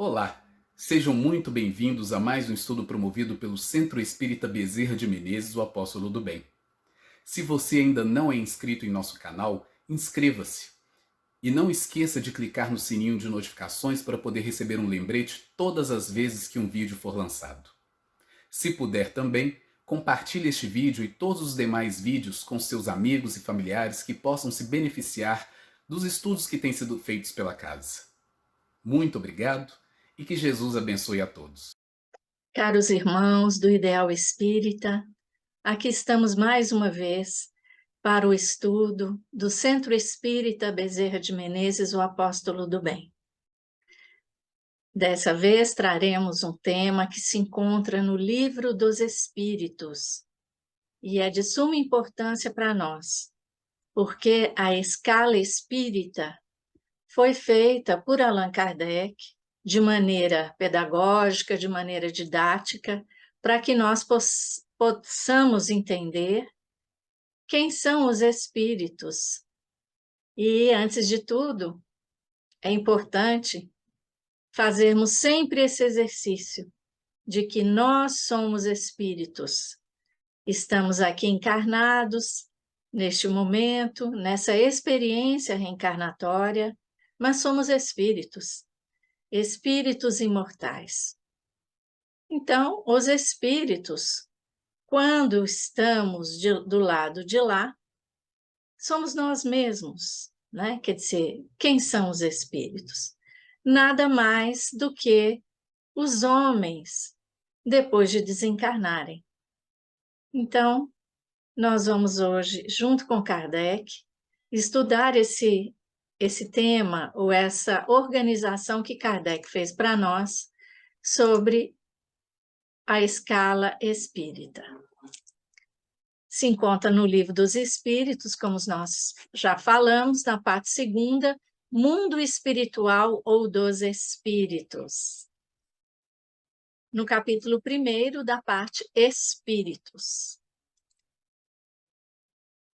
Olá, sejam muito bem-vindos a mais um estudo promovido pelo Centro Espírita Bezerra de Menezes, o Apóstolo do Bem. Se você ainda não é inscrito em nosso canal, inscreva-se. E não esqueça de clicar no sininho de notificações para poder receber um lembrete todas as vezes que um vídeo for lançado. Se puder também, compartilhe este vídeo e todos os demais vídeos com seus amigos e familiares que possam se beneficiar dos estudos que têm sido feitos pela casa. Muito obrigado e que Jesus abençoe a todos. Caros irmãos do Ideal Espírita, aqui estamos mais uma vez para o estudo do Centro Espírita Bezerra de Menezes, o Apóstolo do Bem. Dessa vez traremos um tema que se encontra no Livro dos Espíritos e é de suma importância para nós, porque a escala espírita foi feita por Allan Kardec de maneira pedagógica, de maneira didática, para que nós possamos entender quem são os espíritos. E, antes de tudo, é importante fazermos sempre esse exercício de que nós somos espíritos. Estamos aqui encarnados, neste momento, nessa experiência reencarnatória, mas somos espíritos, espíritos imortais. Então, os espíritos, quando estamos do lado de lá, somos nós mesmos, né? Quer dizer, quem são os espíritos? Nada mais do que os homens depois de desencarnarem. Então, nós vamos hoje, junto com Kardec, estudar esse tema ou essa organização que Kardec fez para nós sobre a escala espírita. Se encontra no Livro dos Espíritos, como nós já falamos, na parte segunda, Mundo Espiritual ou dos Espíritos. No capítulo 1º, da parte Espíritos.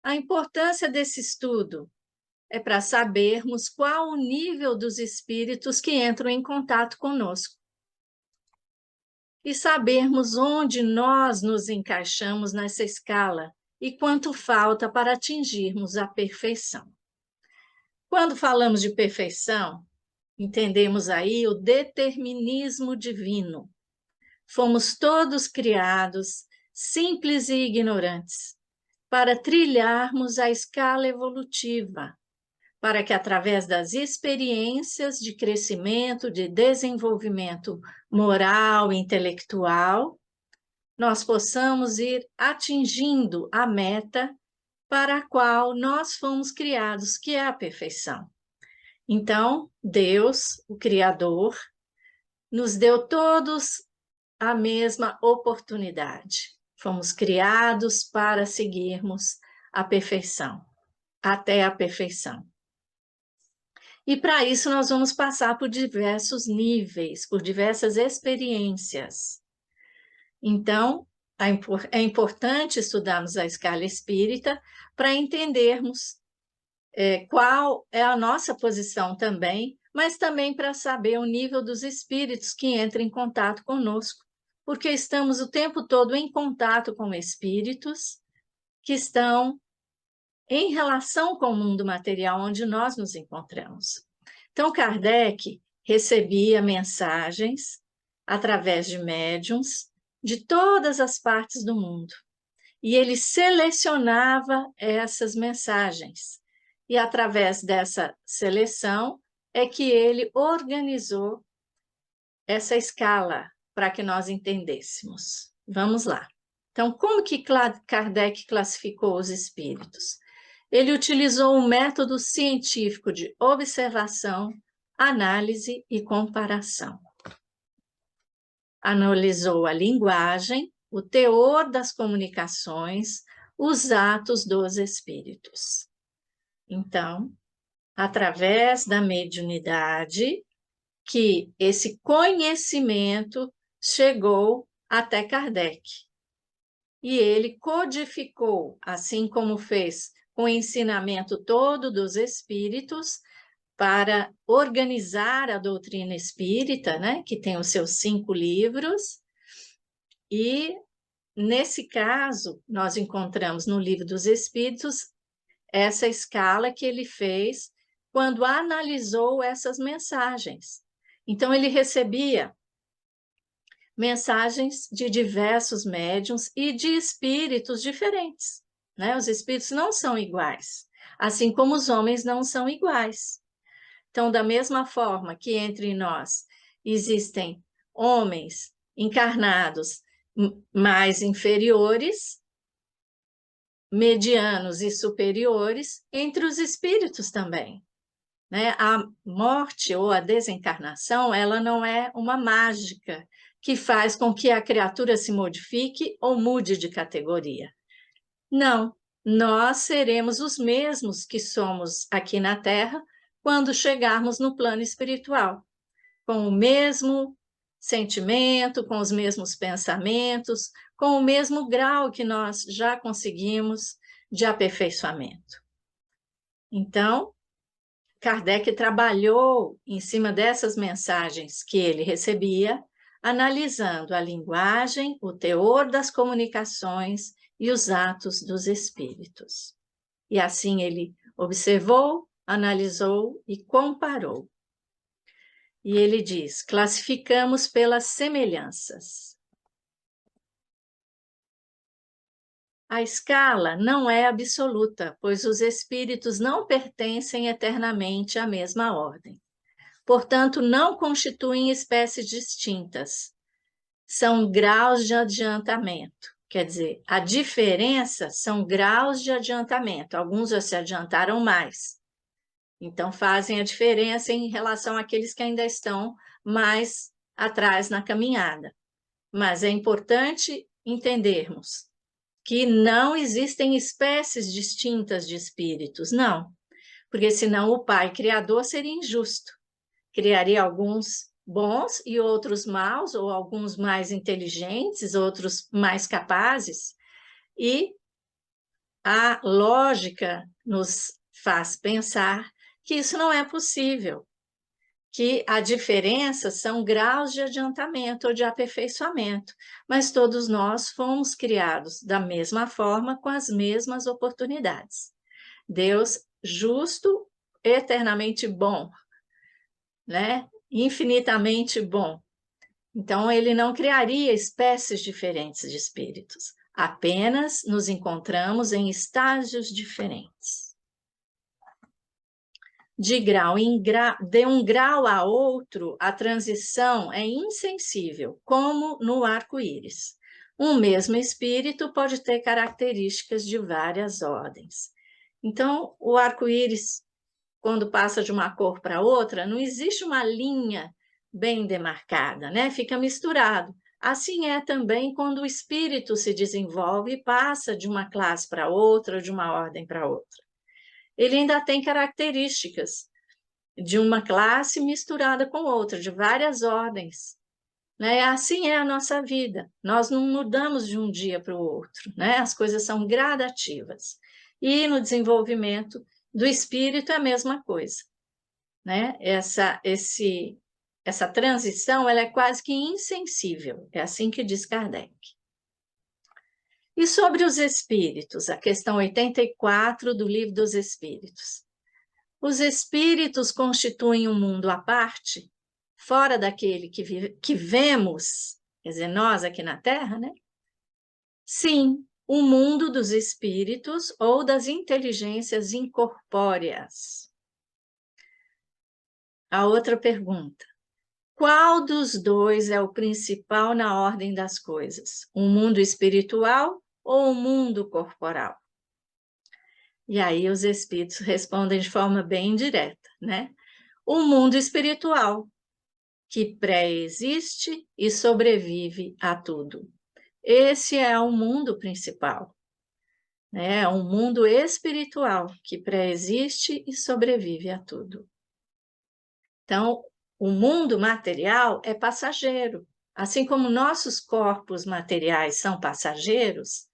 A importância desse estudo é para sabermos qual o nível dos espíritos que entram em contato conosco e sabermos onde nós nos encaixamos nessa escala e quanto falta para atingirmos a perfeição. Quando falamos de perfeição, entendemos aí o determinismo divino. Fomos todos criados, simples e ignorantes, para trilharmos a escala evolutiva, para que, através das experiências de crescimento, de desenvolvimento moral e intelectual, nós possamos ir atingindo a meta para a qual nós fomos criados, que é a perfeição. Então, Deus, o Criador, nos deu todos a mesma oportunidade. Fomos criados para seguirmos a perfeição, até a perfeição. E para isso nós vamos passar por diversos níveis, por diversas experiências. Então, é importante estudarmos a escala espírita para entendermos qual é a nossa posição também, mas também para saber o nível dos espíritos que entram em contato conosco, porque estamos o tempo todo em contato com espíritos que estão em relação com o mundo material onde nós nos encontramos. Então, Kardec recebia mensagens através de médiuns de todas as partes do mundo, e ele selecionava essas mensagens. E através dessa seleção é que ele organizou essa escala para que nós entendêssemos. Vamos lá. Então, como que Kardec classificou os espíritos? Ele utilizou um método científico de observação, análise e comparação. Analisou a linguagem, o teor das comunicações, os atos dos espíritos. Então, através da mediunidade, que esse conhecimento chegou até Kardec. E ele codificou, assim como fez com o ensinamento todo dos espíritos, para organizar a doutrina espírita, né, que tem os seus 5 livros, e nesse caso, nós encontramos no Livro dos Espíritos essa escala que ele fez quando analisou essas mensagens. Então, ele recebia mensagens de diversos médiuns e de espíritos diferentes, né? Os espíritos não são iguais, assim como os homens não são iguais. Então, da mesma forma que entre nós existem homens encarnados mais inferiores, medianos e superiores, entre os espíritos também, né? A morte ou a desencarnação, ela não é uma mágica que faz com que a criatura se modifique ou mude de categoria. Não, nós seremos os mesmos que somos aqui na Terra quando chegarmos no plano espiritual, com o mesmo sentimento, com os mesmos pensamentos, com o mesmo grau que nós já conseguimos de aperfeiçoamento. Então, Kardec trabalhou em cima dessas mensagens que ele recebia, analisando a linguagem, o teor das comunicações e os atos dos espíritos. E assim ele observou, analisou e comparou. E ele diz: classificamos pelas semelhanças. A escala não é absoluta, pois os espíritos não pertencem eternamente à mesma ordem. Portanto, não constituem espécies distintas. São graus de adiantamento. Quer dizer, a diferença são graus de adiantamento. Alguns já se adiantaram mais. Então, fazem a diferença em relação àqueles que ainda estão mais atrás na caminhada. Mas é importante entendermos que não existem espécies distintas de espíritos, não. Porque senão o Pai Criador seria injusto. Criaria alguns bons e outros maus, ou alguns mais inteligentes, outros mais capazes. E a lógica nos faz pensar que isso não é possível, que a diferença são graus de adiantamento ou de aperfeiçoamento, mas todos nós fomos criados da mesma forma, com as mesmas oportunidades. Deus justo, eternamente bom, né? Infinitamente bom. Então, ele não criaria espécies diferentes de espíritos, apenas nos encontramos em estágios diferentes. De um grau a outro, a transição é insensível, como no arco-íris. Um mesmo espírito pode ter características de várias ordens. Então, o arco-íris, quando passa de uma cor para outra, não existe uma linha bem demarcada, né? Fica misturado. Assim é também quando o espírito se desenvolve e passa de uma classe para outra, de uma ordem para outra. Ele ainda tem características de uma classe misturada com outra, de várias ordens, né? Assim é a nossa vida. Nós não mudamos de um dia para o outro, né? As coisas são gradativas. E no desenvolvimento do espírito é a mesma coisa, né? Essa transição, ela é quase que insensível, é assim que diz Kardec. E sobre os espíritos, a questão 84 do Livro dos Espíritos. Os espíritos constituem um mundo à parte, fora daquele que vemos, quer dizer, nós aqui na Terra, né? Sim, o mundo dos espíritos ou das inteligências incorpóreas. A outra pergunta: qual dos dois é o principal na ordem das coisas? O mundo espiritual ou o mundo corporal? E aí os espíritos respondem de forma bem direta, né? O mundo espiritual, que pré-existe e sobrevive a tudo. Esse é o mundo principal, né? É um mundo espiritual que pré-existe e sobrevive a tudo. Então, o mundo material é passageiro, assim como nossos corpos materiais são passageiros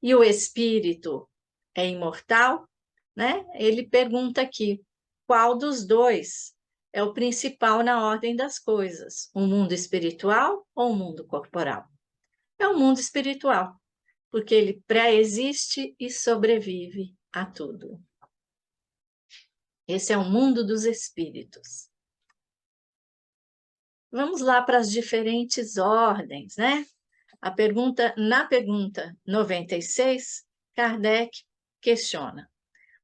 e o espírito é imortal, né? Ele pergunta aqui: qual dos dois é o principal na ordem das coisas, o mundo espiritual ou o mundo corporal? É o mundo espiritual, porque ele pré-existe e sobrevive a tudo. Esse é o mundo dos espíritos. Vamos lá para as diferentes ordens, né? Na pergunta 96, Kardec questiona: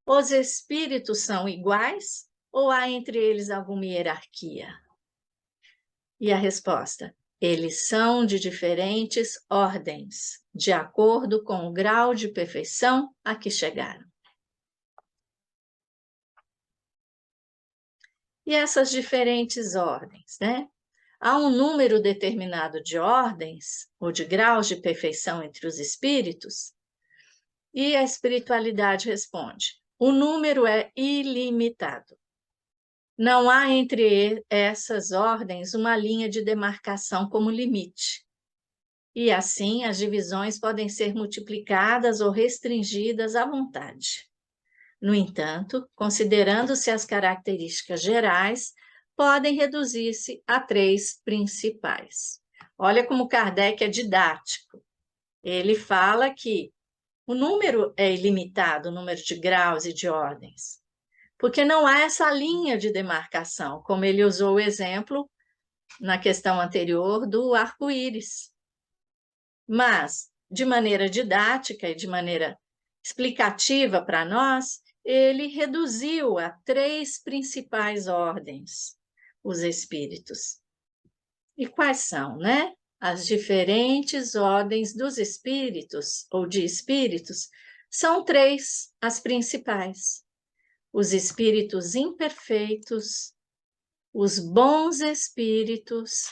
os espíritos são iguais ou há entre eles alguma hierarquia? E a resposta: eles são de diferentes ordens, de acordo com o grau de perfeição a que chegaram. E essas diferentes ordens, né? Há um número determinado de ordens ou de graus de perfeição entre os espíritos, e a espiritualidade responde: o número é ilimitado. Não há entre essas ordens uma linha de demarcação como limite. E assim as divisões podem ser multiplicadas ou restringidas à vontade. No entanto, considerando-se as características gerais, podem reduzir-se a 3 principais. Olha como Kardec é didático. Ele fala que o número é ilimitado, o número de graus e de ordens, porque não há essa linha de demarcação, como ele usou o exemplo na questão anterior do arco-íris. Mas, de maneira didática e de maneira explicativa para nós, ele reduziu a 3 principais ordens, os espíritos. E quais são, né? As diferentes ordens dos espíritos, ou de espíritos, são 3 as principais: os espíritos imperfeitos, os bons espíritos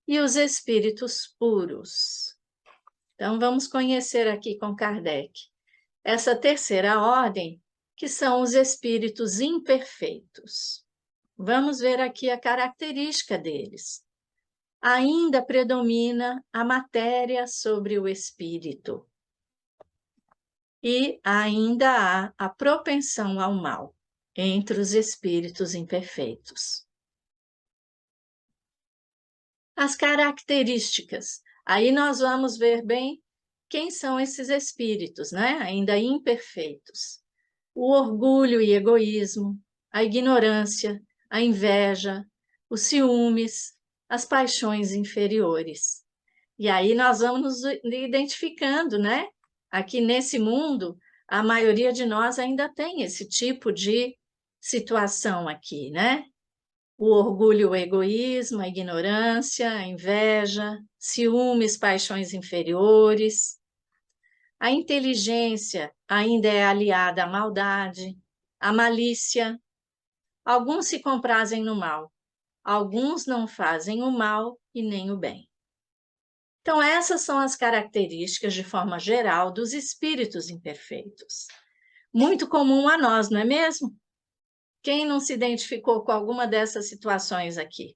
e os espíritos puros. Então, vamos conhecer aqui com Kardec essa terceira ordem, que são os espíritos imperfeitos. Vamos ver aqui a característica deles. Ainda predomina a matéria sobre o espírito. E ainda há a propensão ao mal entre os espíritos imperfeitos. As características. Aí nós vamos ver bem quem são esses espíritos, né? Ainda imperfeitos. O orgulho e egoísmo, a ignorância, a inveja, os ciúmes, as paixões inferiores. E aí nós vamos nos identificando, né? Aqui nesse mundo, a maioria de nós ainda tem esse tipo de situação aqui, né? O orgulho, o egoísmo, a ignorância, a inveja, ciúmes, paixões inferiores. A inteligência ainda é aliada à maldade, à malícia. Alguns se comprazem no mal, alguns não fazem o mal e nem o bem. Então, essas são as características, de forma geral, dos espíritos imperfeitos. Muito comum a nós, não é mesmo? Quem não se identificou com alguma dessas situações aqui?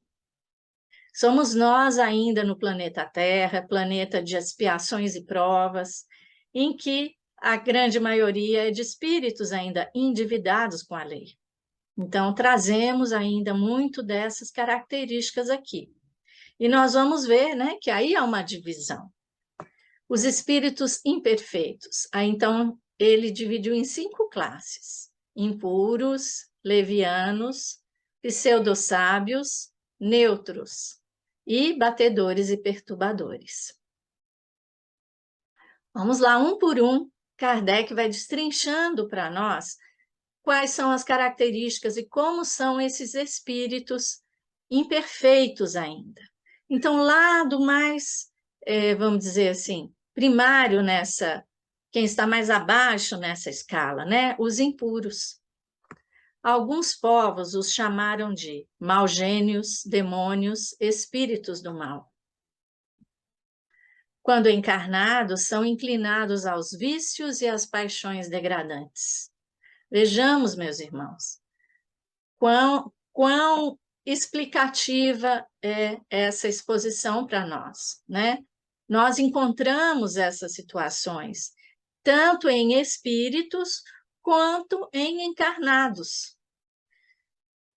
Somos nós ainda no planeta Terra, planeta de expiações e provas, em que a grande maioria é de espíritos ainda endividados com a lei. Então, trazemos ainda muito dessas características aqui. E nós vamos ver, né, que aí há uma divisão. Os espíritos imperfeitos. Aí, então, ele dividiu em 5 classes: impuros, levianos, pseudo-sábios, neutros e batedores e perturbadores. Vamos lá, um por um. Kardec vai destrinchando para nós quais são as características e como são esses espíritos imperfeitos ainda. Então, lá do mais, vamos dizer assim, primário quem está mais abaixo nessa escala, né? Os impuros. Alguns povos os chamaram de maugênios, demônios, espíritos do mal. Quando encarnados, são inclinados aos vícios e às paixões degradantes. Vejamos, meus irmãos, quão explicativa é essa exposição para nós, né? Nós encontramos essas situações tanto em espíritos quanto em encarnados.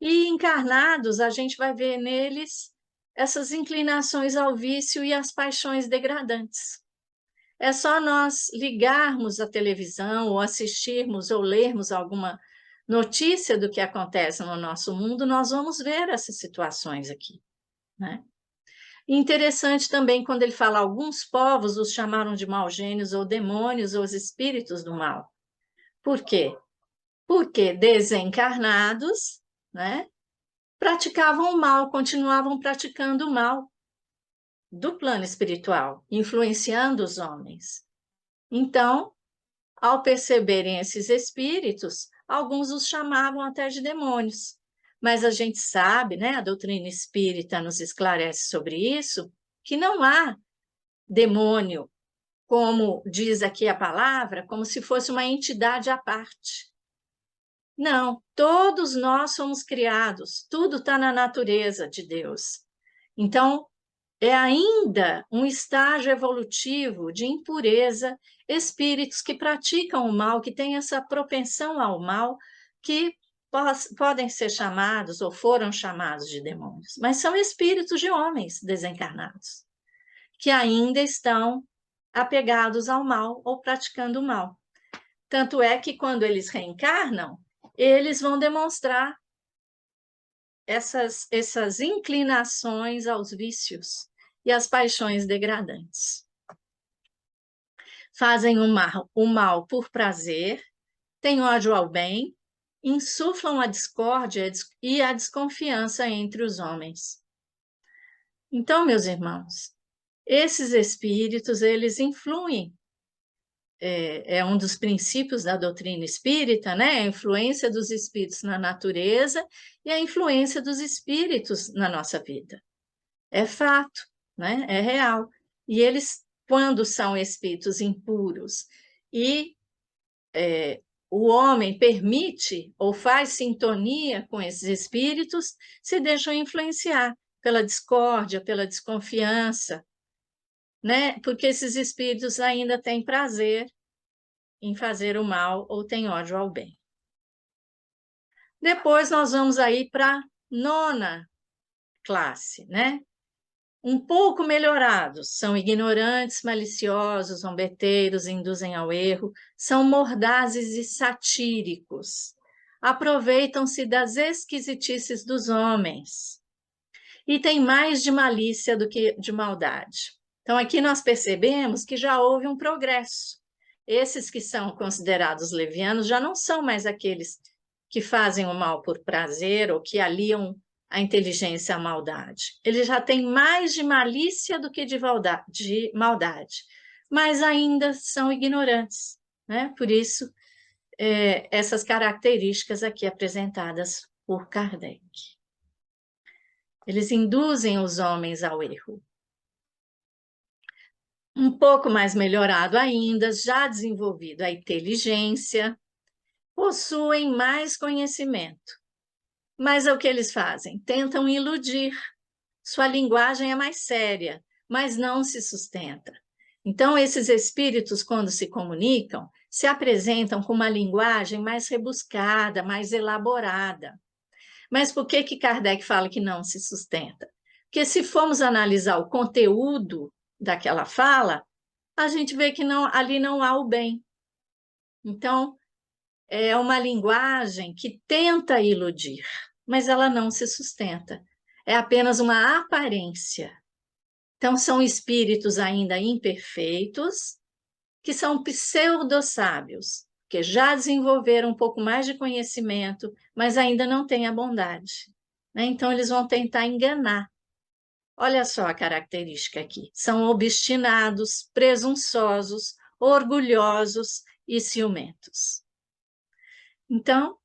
E encarnados, a gente vai ver neles essas inclinações ao vício e às paixões degradantes. É só nós ligarmos a televisão, ou assistirmos, ou lermos alguma notícia do que acontece no nosso mundo, nós vamos ver essas situações aqui, né? Interessante também quando ele fala, alguns povos os chamaram de maus gênios, ou demônios, ou os espíritos do mal. Por quê? Porque desencarnados, né, praticavam o mal, continuavam praticando o mal do plano espiritual, influenciando os homens. Então, ao perceberem esses espíritos, alguns os chamavam até de demônios. Mas a gente sabe, né, a doutrina espírita nos esclarece sobre isso, que não há demônio, como diz aqui a palavra, como se fosse uma entidade à parte. Não, todos nós somos criados, tudo está na natureza de Deus. Então, é ainda um estágio evolutivo de impureza, espíritos que praticam o mal, que têm essa propensão ao mal, que podem ser chamados ou foram chamados de demônios, mas são espíritos de homens desencarnados, que ainda estão apegados ao mal ou praticando o mal. Tanto é que quando eles reencarnam, eles vão demonstrar essas inclinações aos vícios e às paixões degradantes. Fazem o mal por prazer, têm ódio ao bem, insuflam a discórdia e a desconfiança entre os homens. Então, meus irmãos, esses espíritos, eles influem, é um dos princípios da doutrina espírita, né? A influência dos espíritos na natureza e a influência dos espíritos na nossa vida. É fato, né? É real. E eles, quando são espíritos impuros e o homem permite ou faz sintonia com esses espíritos, se deixam influenciar pela discórdia, pela desconfiança, né? Porque esses espíritos ainda têm prazer em fazer o mal ou têm ódio ao bem. Depois nós vamos aí para a 9ª classe, né? Um pouco melhorados, são ignorantes, maliciosos, zombeteiros, induzem ao erro, são mordazes e satíricos, aproveitam-se das esquisitices dos homens e têm mais de malícia do que de maldade. Então, aqui nós percebemos que já houve um progresso. Esses que são considerados levianos já não são mais aqueles que fazem o mal por prazer ou que aliam a inteligência à maldade. Eles já têm mais de malícia do que de maldade, mas ainda são ignorantes, né? Por isso, essas características aqui apresentadas por Kardec. Eles induzem os homens ao erro. Um pouco mais melhorado ainda, já desenvolvido a inteligência, possuem mais conhecimento. Mas é o que eles fazem? Tentam iludir. Sua linguagem é mais séria, mas não se sustenta. Então, esses espíritos, quando se comunicam, se apresentam com uma linguagem mais rebuscada, mais elaborada. Mas por que Kardec fala que não se sustenta? Porque se formos analisar o conteúdo daquela fala, a gente vê que ali não há o bem. Então, é uma linguagem que tenta iludir, mas ela não se sustenta. É apenas uma aparência. Então, são espíritos ainda imperfeitos, que são pseudo-sábios, que já desenvolveram um pouco mais de conhecimento, mas ainda não têm a bondade, né? Então, eles vão tentar enganar. Olha só a característica aqui. São obstinados, presunçosos, orgulhosos e ciumentos. Então,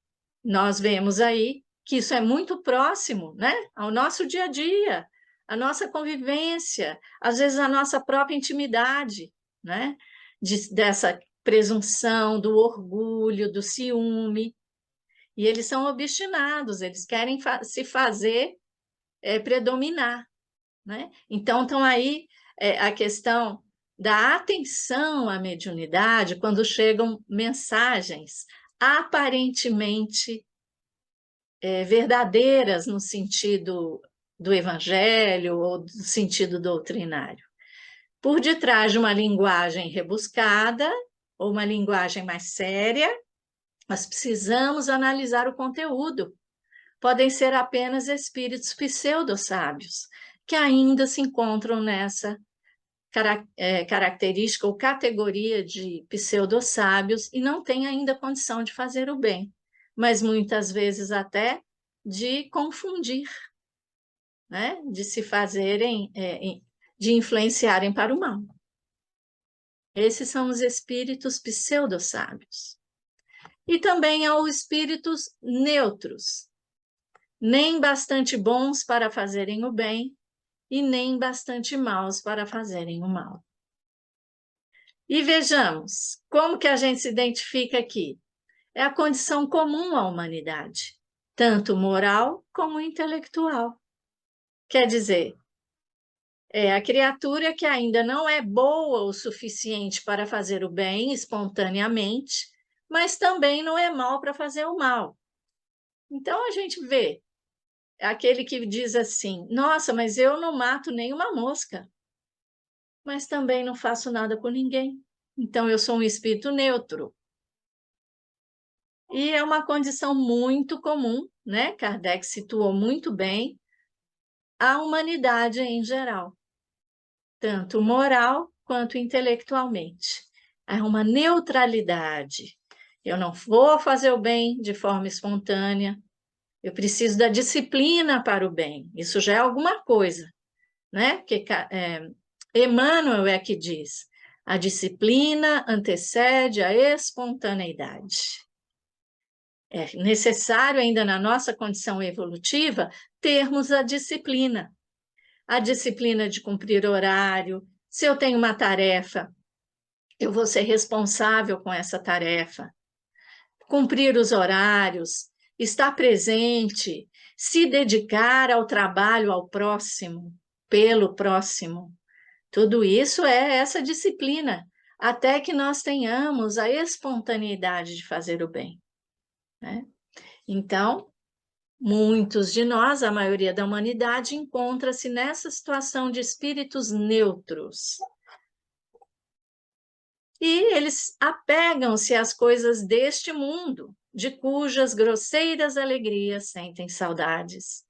nós vemos aí que isso é muito próximo, né, ao nosso dia a dia, à nossa convivência, às vezes à nossa própria intimidade, né, dessa presunção, do orgulho, do ciúme. E eles são obstinados, eles querem se fazer predominar, né? Então, estão aí a questão da atenção à mediunidade quando chegam mensagens aparentemente verdadeiras no sentido do evangelho ou do sentido doutrinário. Por detrás de uma linguagem rebuscada ou uma linguagem mais séria, nós precisamos analisar o conteúdo. Podem ser apenas espíritos pseudo-sábios, que ainda se encontram nessa característica ou categoria de pseudo-sábios e não têm ainda condição de fazer o bem, mas muitas vezes até de confundir, né? De se fazerem, de influenciarem para o mal. Esses são os espíritos pseudo-sábios. E também há os espíritos neutros, nem bastante bons para fazerem o bem e nem bastante maus para fazerem o mal. E vejamos, como que a gente se identifica aqui? É a condição comum à humanidade, tanto moral como intelectual. Quer dizer, é a criatura que ainda não é boa o suficiente para fazer o bem espontaneamente, mas também não é mal para fazer o mal. Então a gente vê aquele que diz assim: nossa, mas eu não mato nenhuma mosca, mas também não faço nada com ninguém. Então eu sou um espírito neutro. E é uma condição muito comum, né? Kardec situou muito bem a humanidade em geral, tanto moral quanto intelectualmente. É uma neutralidade. Eu não vou fazer o bem de forma espontânea, eu preciso da disciplina para o bem. Isso já é alguma coisa, né? Porque Emmanuel é que diz: a disciplina antecede a espontaneidade. É necessário ainda na nossa condição evolutiva termos a disciplina de cumprir horário. Se eu tenho uma tarefa, eu vou ser responsável com essa tarefa. Cumprir os horários, estar presente, se dedicar ao trabalho ao próximo, pelo próximo. Tudo isso é essa disciplina, até que nós tenhamos a espontaneidade de fazer o bem, né? Então, muitos de nós, a maioria da humanidade, encontra-se nessa situação de espíritos neutros. E eles apegam-se às coisas deste mundo, de cujas grosseiras alegrias sentem saudades.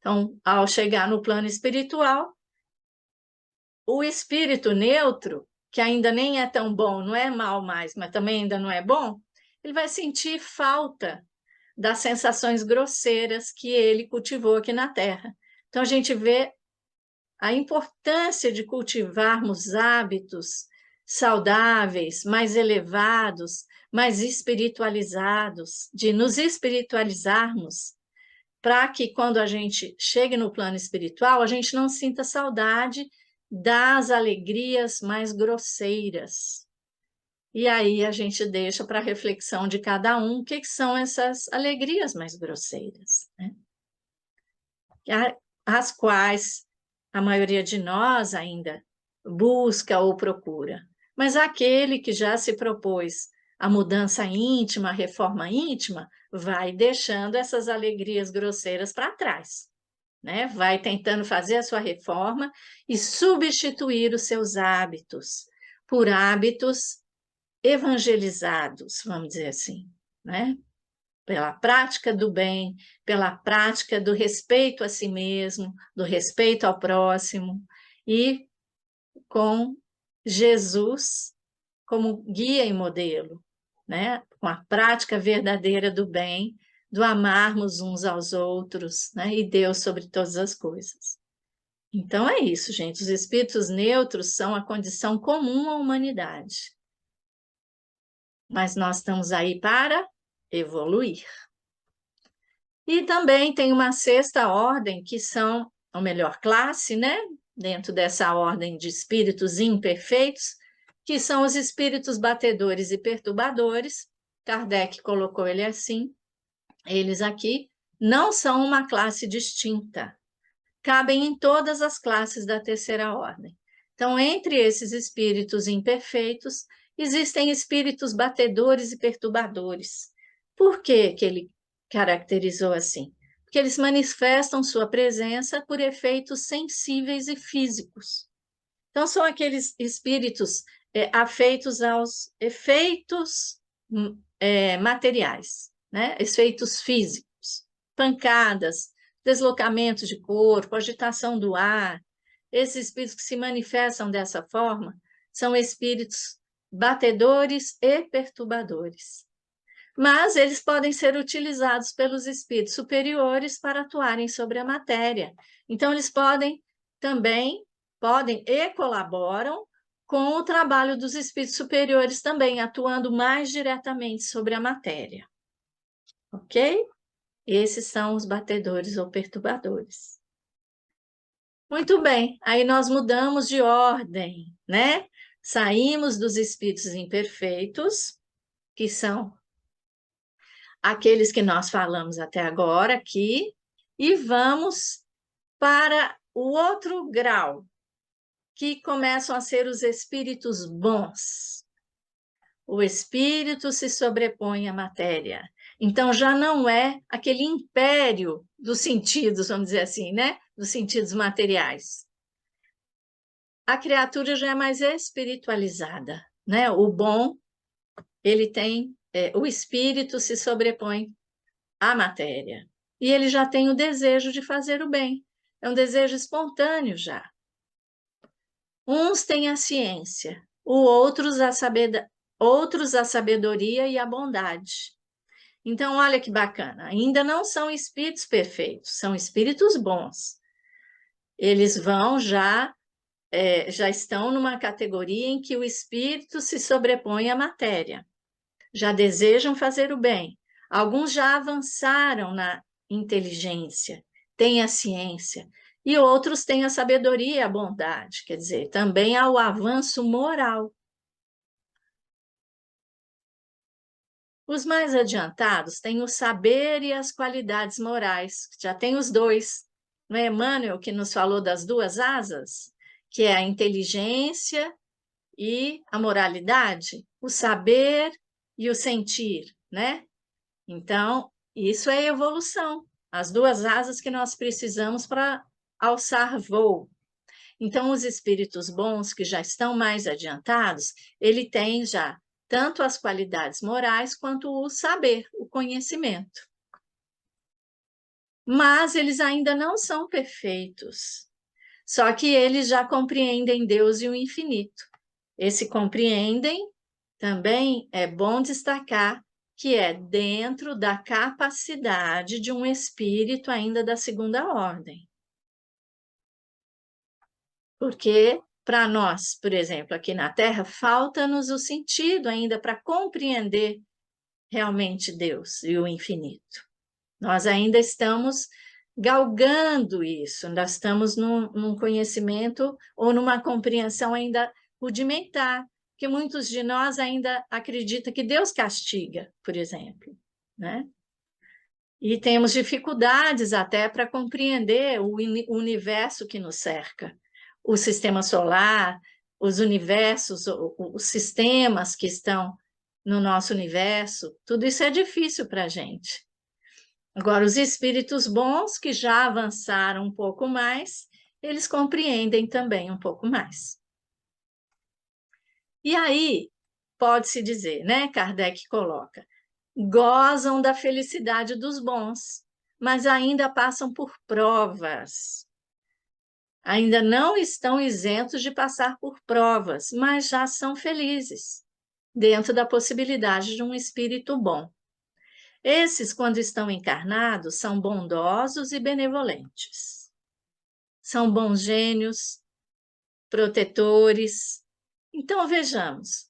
Então, ao chegar no plano espiritual, o espírito neutro, que ainda nem é tão bom, não é mal mais, mas também ainda não é bom, ele vai sentir falta das sensações grosseiras que ele cultivou aqui na Terra. Então, a gente vê a importância de cultivarmos hábitos saudáveis, mais elevados, mais espiritualizados, de nos espiritualizarmos, para que quando a gente chegue no plano espiritual, a gente não sinta saudade das alegrias mais grosseiras. E aí a gente deixa para a reflexão de cada um o que são essas alegrias mais grosseiras, né? As quais a maioria de nós ainda busca ou procura. Mas aquele que já se propôs a mudança íntima, a reforma íntima, vai deixando essas alegrias grosseiras para trás, né? Vai tentando fazer a sua reforma e substituir os seus hábitos por hábitos evangelizados, vamos dizer assim, né? Pela prática do bem, pela prática do respeito a si mesmo, do respeito ao próximo, e com Jesus como guia e modelo, né? Com a prática verdadeira do bem, do amarmos uns aos outros, né? E Deus sobre todas as coisas. Então é isso, gente. Os espíritos neutros são a condição comum à humanidade. Mas nós estamos aí para evoluir. E também tem uma sexta ordem, que são a melhor classe, né? Dentro dessa ordem de espíritos imperfeitos, que são os espíritos batedores e perturbadores. Kardec colocou ele assim. Eles aqui não são uma classe distinta, cabem em todas as classes da terceira ordem. Então, entre esses espíritos imperfeitos, existem espíritos batedores e perturbadores. Por que ele caracterizou assim, porque eles manifestam sua presença por efeitos sensíveis e físicos. Então, são aqueles espíritos afeitos aos efeitos materiais, né? Efeitos físicos, pancadas, deslocamento de corpo, agitação do ar. Esses espíritos que se manifestam dessa forma são espíritos batedores e perturbadores. Mas eles podem ser utilizados pelos espíritos superiores para atuarem sobre a matéria. Então, eles podem e colaboram com o trabalho dos espíritos superiores também, atuando mais diretamente sobre a matéria. Ok? Esses são os batedores ou perturbadores. Muito bem, aí nós mudamos de ordem, né? Saímos dos espíritos imperfeitos, que são aqueles que nós falamos até agora aqui, e vamos para o outro grau, que começam a ser os espíritos bons. O espírito se sobrepõe à matéria. Então, já não é aquele império dos sentidos, vamos dizer assim, né? Dos sentidos materiais. A criatura já é mais espiritualizada, né? O bom, ele tem, o espírito se sobrepõe à matéria. E ele já tem o desejo de fazer o bem. É um desejo espontâneo já. Uns têm a ciência, outros a sabedoria e a bondade. Então, olha que bacana, ainda não são espíritos perfeitos, são espíritos bons. Eles vão já estão numa categoria em que o espírito se sobrepõe à matéria. Já desejam fazer o bem. Alguns já avançaram na inteligência, têm a ciência, e outros têm a sabedoria e a bondade, quer dizer, também há o avanço moral. Os mais adiantados têm o saber e as qualidades morais, já tem os dois. Não é Emmanuel que nos falou das duas asas, que é a inteligência e a moralidade, o saber e o sentir, né? Então, isso é evolução, as duas asas que nós precisamos para alçar voo. Então, os espíritos bons que já estão mais adiantados, ele tem já tanto as qualidades morais quanto o saber, o conhecimento. Mas eles ainda não são perfeitos, só que eles já compreendem Deus e o infinito. Esse compreendem também é bom destacar que é dentro da capacidade de um espírito ainda da segunda ordem. Porque, para nós, por exemplo, aqui na Terra, falta-nos o sentido ainda para compreender realmente Deus e o infinito. Nós ainda estamos galgando isso, ainda estamos num conhecimento ou numa compreensão ainda rudimentar, que muitos de nós ainda acreditam que Deus castiga, por exemplo, né? E temos dificuldades até para compreender o universo que nos cerca, o sistema solar, os universos, os sistemas que estão no nosso universo, tudo isso é difícil para a gente. Agora, os espíritos bons, que já avançaram um pouco mais, eles compreendem também um pouco mais. E aí, pode-se dizer, né? Kardec coloca, gozam da felicidade dos bons, mas ainda passam por provas. Ainda não estão isentos de passar por provas, mas já são felizes, dentro da possibilidade de um espírito bom. Esses, quando estão encarnados, são bondosos e benevolentes. São bons gênios, protetores. Então, vejamos,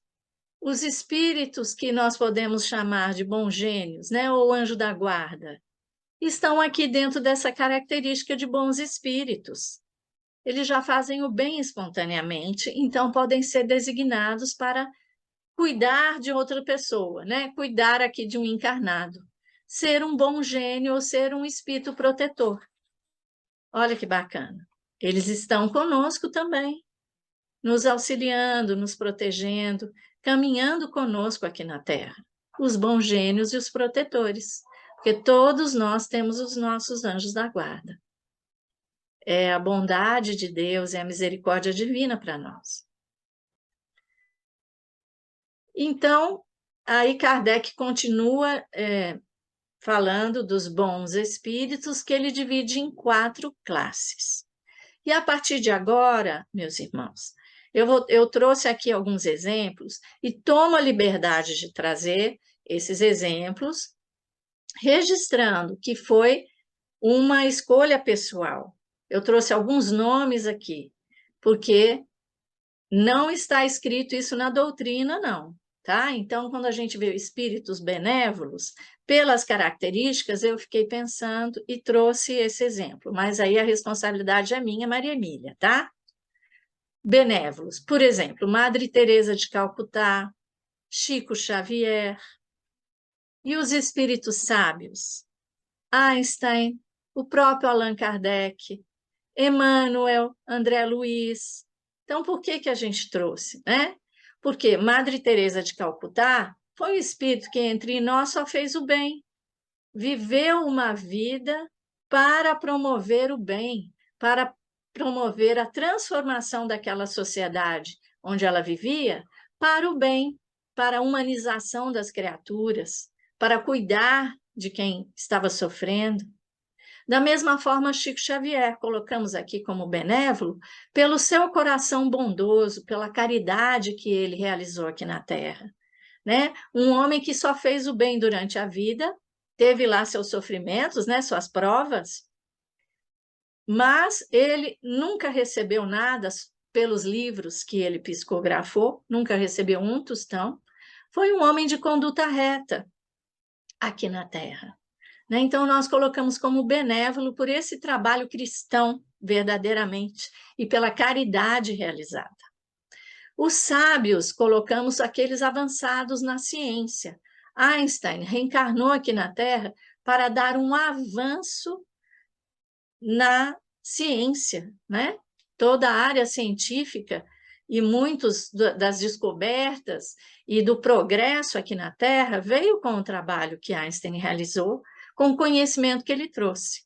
os espíritos que nós podemos chamar de bons gênios, né, ou anjo da guarda, estão aqui dentro dessa característica de bons espíritos. Eles já fazem o bem espontaneamente, então podem ser designados para cuidar de outra pessoa, né? Cuidar aqui de um encarnado. Ser um bom gênio ou ser um espírito protetor. Olha que bacana. Eles estão conosco também, nos auxiliando, nos protegendo, caminhando conosco aqui na Terra. Os bons gênios e os protetores. porque todos nós temos os nossos anjos da guarda. É a bondade de Deus, é a misericórdia divina para nós. Então, aí Kardec continua falando dos bons espíritos, que ele divide em 4 classes. E a partir de agora, meus irmãos, eu trouxe aqui alguns exemplos e tomo a liberdade de trazer esses exemplos, registrando que foi uma escolha pessoal. Eu trouxe alguns nomes aqui, porque não está escrito isso na doutrina, não, tá? Então, quando a gente vê espíritos benévolos, pelas características, eu fiquei pensando e trouxe esse exemplo, mas aí a responsabilidade é minha, Maria Emília, tá? Benévolos, por exemplo, Madre Teresa de Calcutá, Chico Xavier, e os espíritos sábios? Einstein, o próprio Allan Kardec, Emmanuel, André Luiz. Então, por que a gente trouxe, né? Porque Madre Teresa de Calcutá foi um espírito que entre nós só fez o bem, viveu uma vida para promover o bem, para promover a transformação daquela sociedade onde ela vivia para o bem, para a humanização das criaturas, para cuidar de quem estava sofrendo. Da mesma forma, Chico Xavier, colocamos aqui como benévolo, pelo seu coração bondoso, pela caridade que ele realizou aqui na Terra, né? Um homem que só fez o bem durante a vida, teve lá seus sofrimentos, né? Suas provas, mas ele nunca recebeu nada pelos livros que ele psicografou, nunca recebeu um tostão. Foi um homem de conduta reta aqui na Terra. Então, nós colocamos como benévolo por esse trabalho cristão, verdadeiramente, e pela caridade realizada. Os sábios, colocamos aqueles avançados na ciência. Einstein reencarnou aqui na Terra para dar um avanço na ciência, né? Toda a área científica e muitas das descobertas e do progresso aqui na Terra veio com o trabalho que Einstein realizou, com o conhecimento que ele trouxe.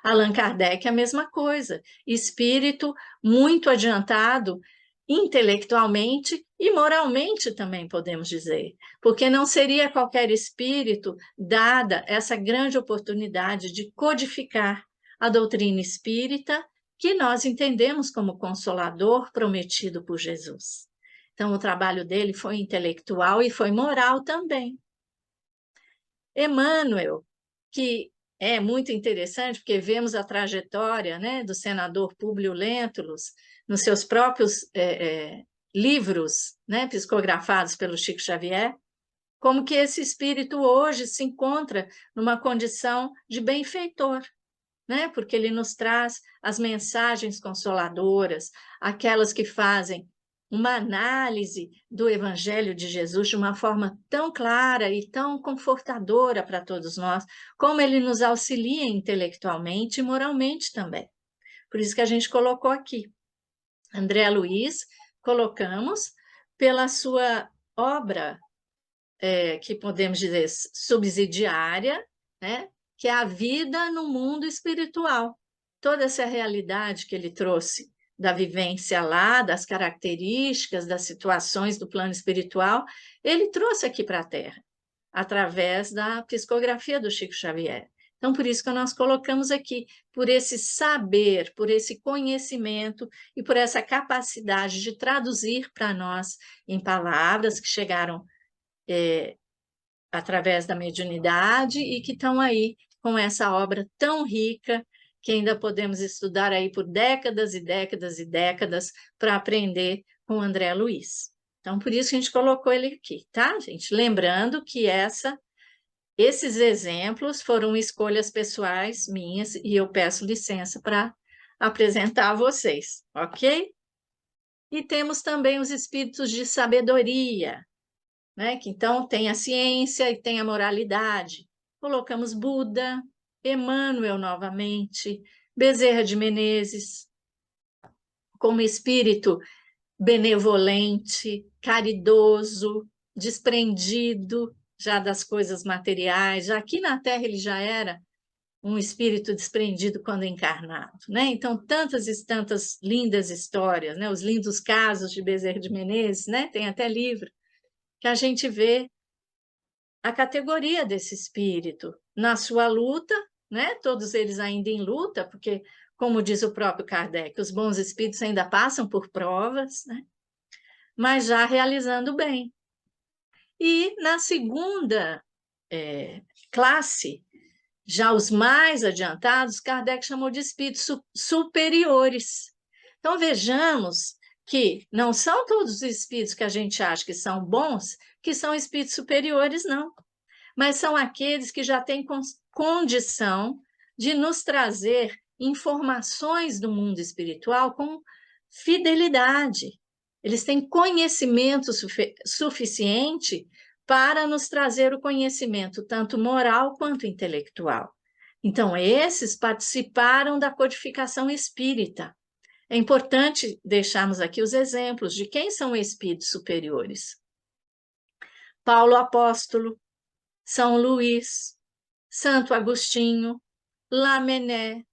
Allan Kardec, a mesma coisa, espírito muito adiantado intelectualmente e moralmente também podemos dizer, porque não seria qualquer espírito dada essa grande oportunidade de codificar a doutrina espírita que nós entendemos como consolador prometido por Jesus. Então, o trabalho dele foi intelectual e foi moral também. Emmanuel, que é muito interessante, porque vemos a trajetória, né, do senador Públio Lentulus nos seus próprios livros, né, psicografados pelo Chico Xavier, como que esse espírito hoje se encontra numa condição de benfeitor, né, porque ele nos traz as mensagens consoladoras, aquelas que fazem uma análise do Evangelho de Jesus de uma forma tão clara e tão confortadora para todos nós, como ele nos auxilia intelectualmente e moralmente também. Por isso que a gente colocou aqui. André Luiz, colocamos pela sua obra, que podemos dizer subsidiária, né? Que é a vida no mundo espiritual. Toda essa realidade que ele trouxe da vivência lá, das características, das situações do plano espiritual, ele trouxe aqui para a Terra, através da psicografia do Chico Xavier. Então, por isso que nós colocamos aqui, por esse saber, por esse conhecimento e por essa capacidade de traduzir para nós em palavras que chegaram através da mediunidade e que estão aí com essa obra tão rica que ainda podemos estudar aí por décadas e décadas e décadas para aprender com André Luiz. Então, por isso que a gente colocou ele aqui, tá, gente? Lembrando que esses exemplos foram escolhas pessoais minhas e eu peço licença para apresentar a vocês, ok? E temos também os espíritos de sabedoria, né? Que então tem a ciência e tem a moralidade. Colocamos Buda, Emmanuel novamente, Bezerra de Menezes, como espírito benevolente, caridoso, desprendido, já das coisas materiais, já aqui na Terra ele já era um espírito desprendido quando encarnado, né? Então, tantas e tantas lindas histórias, né? Os lindos casos de Bezerra de Menezes, né? Tem até livro, que a gente vê a categoria desse espírito na sua luta, né? Todos eles ainda em luta, porque, como diz o próprio Kardec, os bons espíritos ainda passam por provas, né? Mas já realizando bem. E na segunda classe, já os mais adiantados, Kardec chamou de espíritos superiores. Então, vejamos que não são todos os espíritos que a gente acha que são bons, que são espíritos superiores, não. Mas são aqueles que já têm condição de nos trazer informações do mundo espiritual com fidelidade. Eles têm conhecimento suficiente para nos trazer o conhecimento tanto moral quanto intelectual. Então, esses participaram da codificação espírita. É importante deixarmos aqui os exemplos de quem são espíritos superiores. Paulo Apóstolo, São Luís, Santo Agostinho, Lamennais,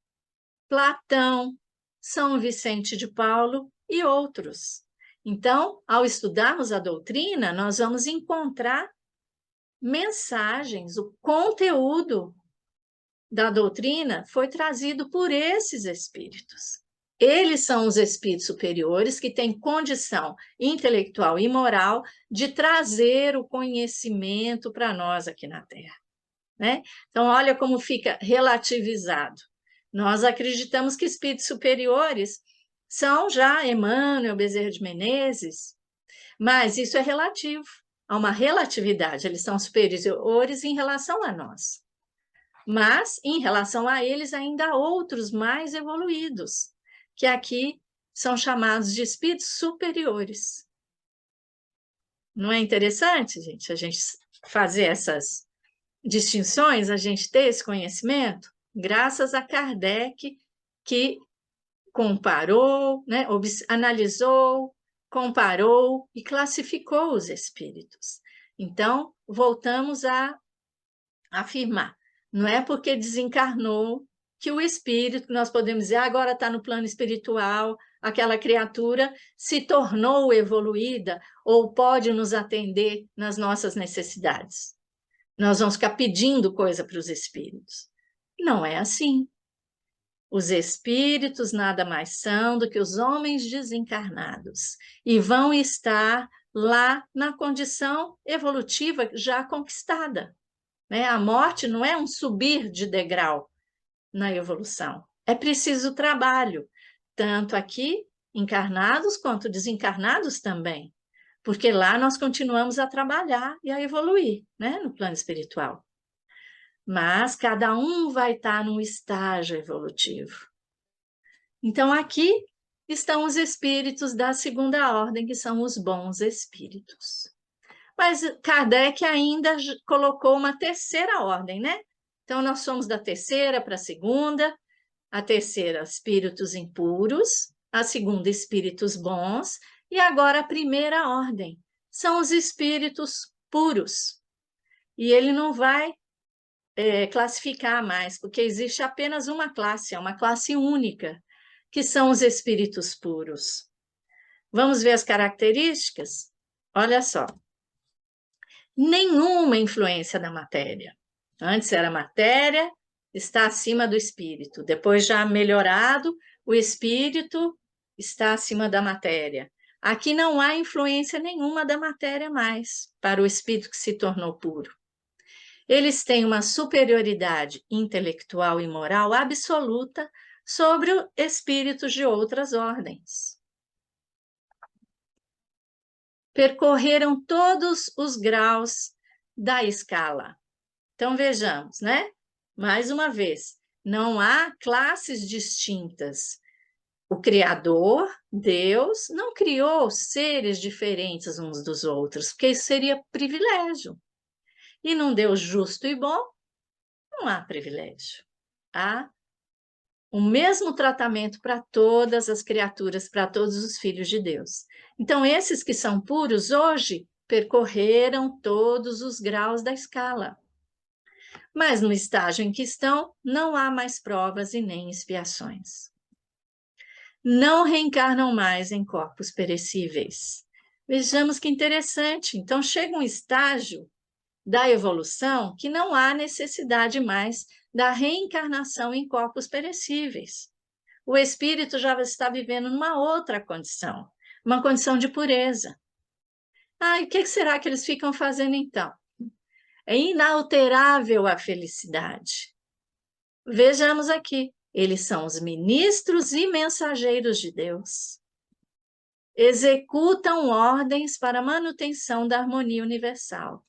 Platão, São Vicente de Paulo e outros. Então, ao estudarmos a doutrina, nós vamos encontrar mensagens, o conteúdo da doutrina foi trazido por esses espíritos. Eles são os espíritos superiores que têm condição intelectual e moral de trazer o conhecimento para nós aqui na Terra, né? Então, olha como fica relativizado. Nós acreditamos que espíritos superiores são já Emmanuel, Bezerra de Menezes, mas isso é relativo, há uma relatividade, eles são superiores em relação a nós. Mas, em relação a eles, ainda há outros mais evoluídos, que aqui são chamados de espíritos superiores. Não é interessante, gente, a gente fazer essas distinções, a gente ter esse conhecimento? Graças a Kardec, que comparou, né, analisou, comparou e classificou os espíritos. Então, voltamos a afirmar, não é porque desencarnou que o espírito, nós podemos dizer, agora está no plano espiritual, aquela criatura se tornou evoluída ou pode nos atender nas nossas necessidades. Nós vamos ficar pedindo coisa para os espíritos. Não é assim. Os espíritos nada mais são do que os homens desencarnados e vão estar lá na condição evolutiva já conquistada, né? A morte não é um subir de degrau na evolução, é preciso trabalho, tanto aqui encarnados quanto desencarnados também, porque lá nós continuamos a trabalhar e a evoluir, né, no plano espiritual. Mas cada um vai estar num estágio evolutivo. Então, aqui estão os espíritos da segunda ordem, que são os bons espíritos. Mas Kardec ainda colocou uma terceira ordem, né? Então, nós somos da terceira para a terceira, espíritos impuros, a segunda, espíritos bons, e agora a primeira ordem, são os espíritos puros. E ele não vai classificar mais, porque existe apenas uma classe, é uma classe única, que são os espíritos puros. Vamos ver as características? Olha só. Nenhuma influência da matéria. Antes era matéria, está acima do espírito. Depois, já melhorado, o espírito está acima da matéria. Aqui não há influência nenhuma da matéria mais para o espírito que se tornou puro. Eles têm uma superioridade intelectual e moral absoluta sobre espíritos de outras ordens. Percorreram todos os graus da escala. Então, vejamos, né? Mais uma vez, não há classes distintas. O Criador, Deus, não criou seres diferentes uns dos outros, porque isso seria privilégio. E num Deus justo e bom, não há privilégio. Há o mesmo tratamento para todas as criaturas, para todos os filhos de Deus. Então, esses que são puros hoje percorreram todos os graus da escala. Mas no estágio em que estão, não há mais provas e nem expiações. Não reencarnam mais em corpos perecíveis. Vejamos que interessante. Então, chega um estágio da evolução que não há necessidade mais da reencarnação em corpos perecíveis. O espírito já está vivendo numa outra condição, uma condição de pureza. E o que será que eles ficam fazendo então? É inalterável a felicidade. Vejamos aqui, eles são os ministros e mensageiros de Deus. Executam ordens para a manutenção da harmonia universal.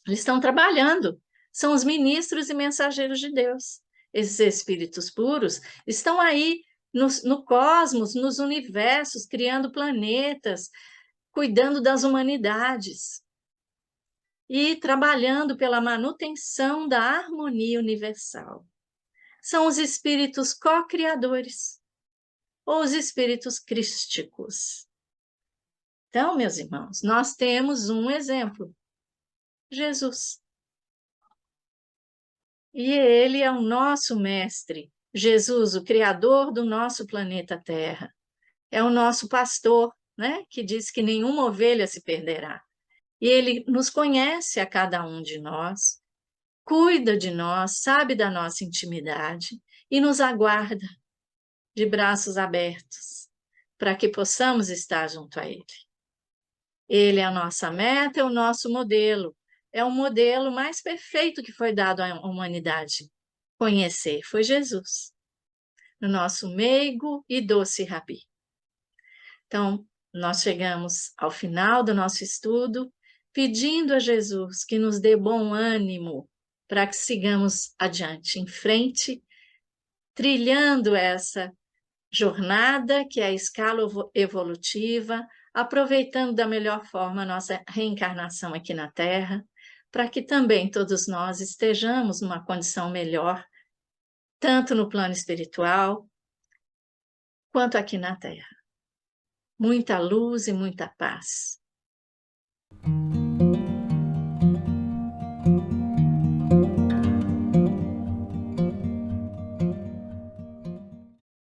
Eles estão trabalhando, são os ministros e mensageiros de Deus. Esses espíritos puros estão aí no cosmos, nos universos, criando planetas, cuidando das humanidades e trabalhando pela manutenção da harmonia universal. São os espíritos co-criadores, ou os espíritos crísticos. Então, meus irmãos, nós temos um exemplo, Jesus. E ele é o nosso mestre, Jesus, o criador do nosso planeta Terra. É o nosso pastor, né, que diz que nenhuma ovelha se perderá. E ele nos conhece a cada um de nós, cuida de nós, sabe da nossa intimidade e nos aguarda de braços abertos para que possamos estar junto a ele. Ele é a nossa meta, é o nosso modelo. É o modelo mais perfeito que foi dado à humanidade conhecer. Foi Jesus, o nosso meigo e doce Rabi. Então, nós chegamos ao final do nosso estudo, pedindo a Jesus que nos dê bom ânimo para que sigamos adiante, em frente, trilhando essa jornada que é a escala evolutiva, aproveitando da melhor forma a nossa reencarnação aqui na Terra, para que também todos nós estejamos numa condição melhor, tanto no plano espiritual, quanto aqui na Terra. Muita luz e muita paz.